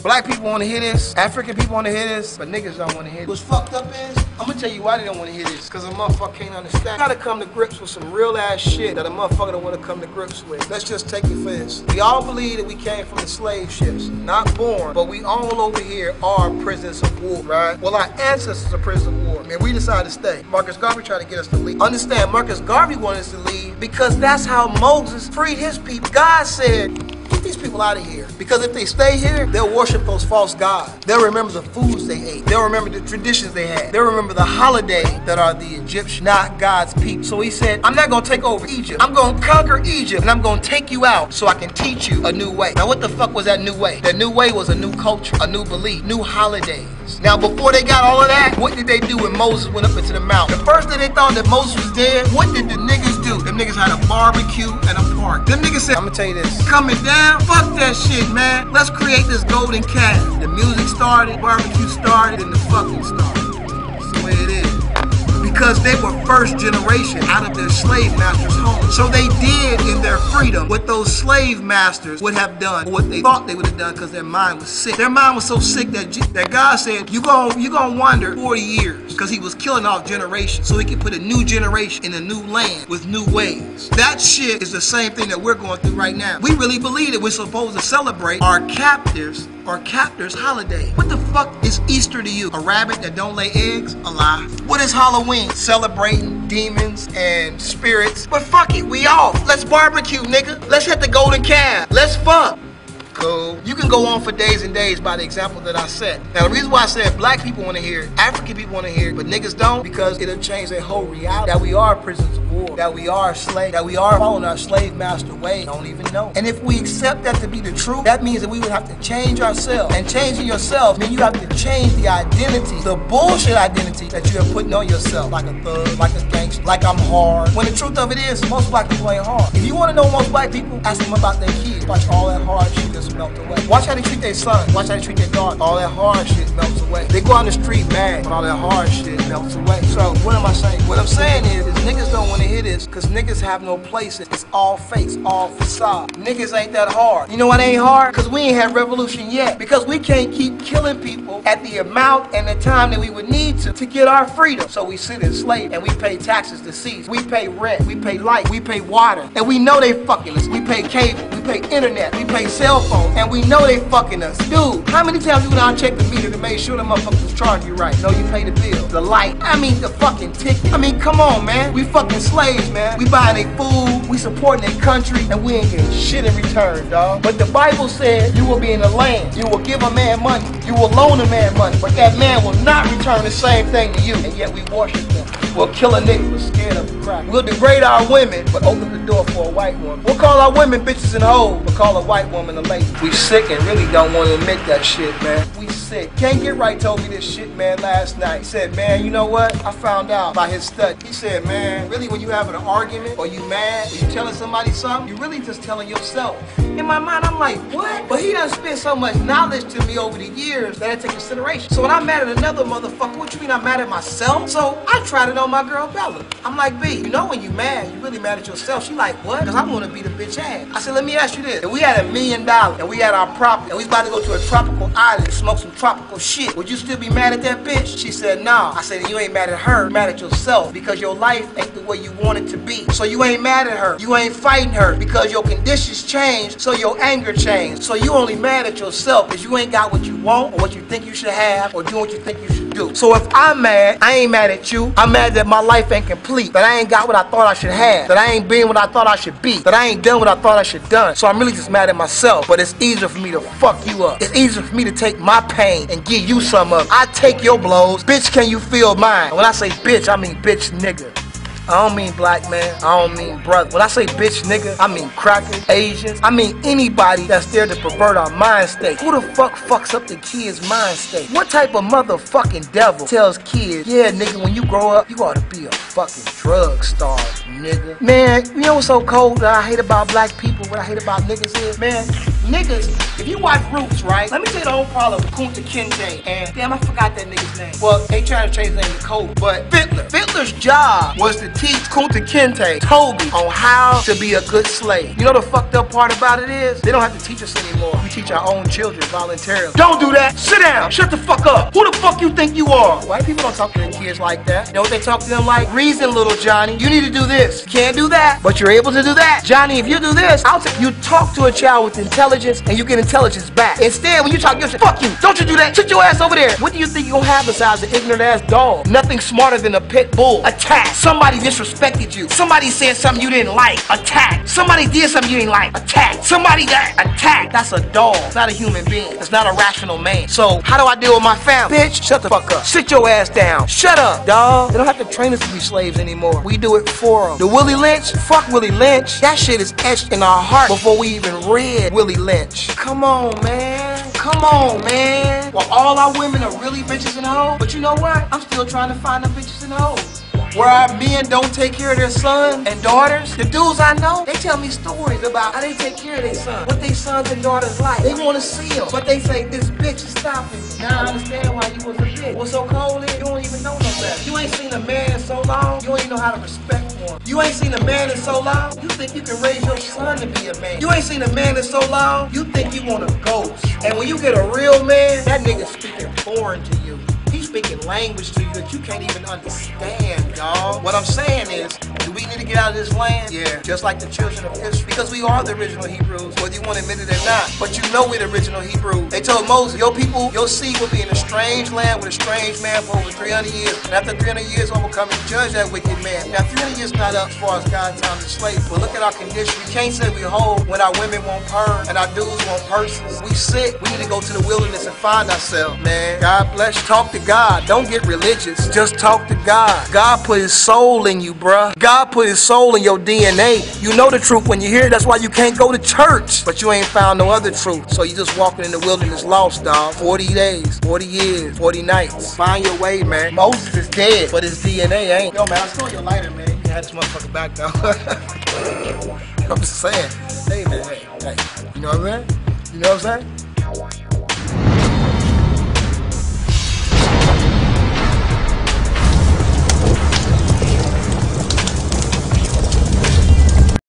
Black people want to hear this, African people want to hear this, but niggas don't want to hear this. What's fucked up is, I'm gonna tell you why they don't want to hear this. Because a motherfucker can't understand. You gotta come to grips with some real ass shit that a motherfucker don't want to come to grips with. Let's just take it for this. We all believe that we came from the slave ships. Not born, but we all over here are prisoners of war, right? Well, our ancestors are prisoners of war. Man, we decided to stay. Marcus Garvey tried to get us to leave. Understand, Marcus Garvey wanted us to leave because that's how Moses freed his people. God said, get these people out of here. Because if they stay here, they'll worship those false gods. They'll remember the foods they ate. They'll remember the traditions they had. They'll remember the holidays that are the Egyptian, not God's people. So he said, I'm not gonna take over Egypt. I'm gonna conquer Egypt and I'm gonna take you out so I can teach you a new way. Now what the fuck was that new way? That new way was a new culture, a new belief, new holidays. Now before they got all of that, what did they do when Moses went up into the mountain? The first day they thought that Moses was dead, what did the niggas do? Them niggas had a barbecue and a party. Them niggas said, I'm gonna tell you this, coming down, fuck that shit, man. Let's create this golden calf. The music started, barbecue started, and the fucking started. That's the way it is. Because they were first generation out of their slave masters' home. So they did in their freedom what those slave masters would have done, or what they thought they would have done, because their mind was sick. Their mind was so sick that God said, you gonna wander 40 years, because he was killing off generations so he could put a new generation in a new land with new ways. That shit is the same thing that we're going through right now. We really believe that we're supposed to celebrate our captors' holiday. What the fuck is Easter to you? A rabbit that don't lay eggs? A lie. What is Halloween? Celebrating demons and spirits. But fuck it, we off. Let's barbecue, nigga. Let's hit the golden calf. Let's fuck. Cool. You can go on for days and days by the example that I set. Now the reason why I said black people want to hear it, African people want to hear it, but niggas don't, because it'll change their whole reality. That we are prisoners of war, that we are slaves, that we are following our slave master way. Don't even know. And if we accept that to be the truth, that means that we would have to change ourselves. And changing yourself means you have to change the identity, the bullshit identity that you have put on yourself. Like a thug, like a gangster, like I'm hard. When the truth of it is, most black people ain't hard. If you want to know most black people, ask them about their kids. Watch all that hard shit melt away. Watch how they treat their son. Watch how they treat their daughter. All that hard shit melts away. They go on the street mad, but all that hard shit melts away. So what am I saying? What I'm saying is niggas don't want to hear this because niggas have no place. It's all fakes, all facade. Niggas ain't that hard. You know what ain't hard? Because we ain't had revolution yet. Because we can't keep killing people at the amount and the time that we would need to get our freedom. So we sit in slavery and we pay taxes to cease. We pay rent, we pay light, we pay water. And we know they fucking us. We pay cable, we pay internet, we pay cell phone. And we know they fucking us. Dude, how many times you went out and checked the meter to make sure the motherfuckers was charging you right? No, you pay the bill, the light, I mean the fucking ticket. I mean, come on, man. We fucking slaves, man. We buying their food, we supporting their country, and we ain't getting shit in return, dog. But the Bible said you will be in the land. You will give a man money. You will loan a man money. But that man will not return the same thing to you. And yet we worship them. We'll kill a nigga, we're scared of the crack. We'll degrade our women, but open the door for a white woman. We'll call our women bitches and hoes, but call a white woman a lady. We sick and really don't want to admit that shit, man. We sick. Can't Get Right told me this shit, man, last night. He said, man, you know what? I found out by his study. He said, man, really when you having an argument, or you mad, or you telling somebody something, you really just telling yourself. In my mind, I'm like, what? But he done spent so much knowledge to me over the years that I take consideration. So when I'm mad at another motherfucker, what you mean I'm mad at myself? So I tried it on my girl Bella. I'm like, B, you know when you mad, you really mad at yourself. She like, what? Because I'm gonna beat a bitch ass. I said, let me ask you this. If we had $1 million and we had our property and we was about to go to a tropical island and smoke some tropical shit, would you still be mad at that bitch? She said, nah. I said, you ain't mad at her, you're mad at yourself because your life ain't the way you want it to be. So you ain't mad at her. You ain't fighting her because your conditions changed, so your anger changed. So you only mad at yourself because you ain't got what you want or what you think you should have or doing what you think you should do. So if I'm mad, I ain't mad at you. I'm mad that my life ain't complete, that I ain't got what I thought I should have, that I ain't been what I thought I should be, that I ain't done what I thought I should done. So I'm really just mad at myself, but it's easier for me to fuck you up. It's easier for me to take my pain and give you some of it. I take your blows. Bitch, can you feel mine? And when I say bitch, I mean bitch nigga. I don't mean black man, I don't mean brother. When I say bitch nigga, I mean crackers, Asians, I mean anybody that's there to pervert our mind state. Who the fuck fucks up the kids' mind state? What type of motherfucking devil tells kids, yeah nigga, when you grow up, you ought to be a fucking drug star, nigga? Man, you know what's so cold that I hate about black people, what I hate about niggas is, man, Niggas, if you watch Roots, right? Let me tell you the whole problem with Kunta Kinte. And damn, I forgot that nigga's name. Well, they trying to change his name to Kobe. But Fiddler's job was to teach Kunta Kinte, Toby, on how to be a good slave. You know the fucked up part about it is? They don't have to teach us anymore. We teach our own children voluntarily. Don't do that. Sit down. Shut the fuck up. Who the fuck you think you are? White people don't talk to their kids like that. You know what they talk to them like? Reason, little Johnny. You need to do this. You can't do that, but you're able to do that. Johnny, if you do this, you talk to a child with intelligence and you get intelligence back. Instead, when you talk, you say, fuck you. Don't you do that. Sit your ass over there. What do you think you're gonna have besides an ignorant ass dog? Nothing smarter than a pit bull. Attack. Somebody disrespected you. Somebody said something you didn't like. Attack. Somebody did something you didn't like. Attack. Somebody that attack. That's a dog. It's not a human being. It's not a rational man. So how do I deal with my family? Bitch, shut the fuck up. Sit your ass down. Shut up, dog. They don't have to train us to be slaves anymore. We do it for them. The Willie Lynch? Fuck Willie Lynch. That shit is etched in our heart before we even read Willie Lynch. Come on, man. Come on, man. Well, all our women are really bitches and hoes. But you know what? I'm still trying to find them bitches and hoes. Where our men don't take care of their sons and daughters. The dudes I know, they tell me stories about how they take care of their sons. What their sons and daughters like. They want to see them. But they say, this bitch is stopping me. Now I understand why you was a bitch. What's so cold is you don't even know no better. You ain't seen a man in so long, you don't even know how to respect one. You ain't seen a man in so long, you think you can raise your son to be a man. You ain't seen a man in so long, you think you want a ghost. And when you get a real man, that nigga speaking foreign to you. He's speaking language to you that you can't even understand, y'all. What I'm saying is, do we need to get out of this land? Yeah, just like the children of Israel. Because we are the original Hebrews, whether you want to admit it or not. But you know we're the original Hebrews. They told Moses, your people, your seed will be in a strange land with a strange man for over 300 years. And after 300 years, I will come and judge that wicked man. Now, 300 years not up as far as God's time to slave. But look at our condition. We can't say we whole when our women want purrs and our dudes want purses. We sick. We need to go to the wilderness and find ourselves, man. God bless you. Talk to God. Don't get religious. Just talk to God. God put his soul in you, bruh. God put his soul in your DNA. You know the truth when you hear it. That's why you can't go to church. But you ain't found no other truth. So you just walking in the wilderness lost, dog. 40 days, 40 years, 40 nights. Find your way, man. Moses is dead, but his DNA ain't. Yo, man, I stole your lighter, man. You had this motherfucker back, though. I'm just saying. Hey, man, hey. You know what I'm saying? You know what I'm saying?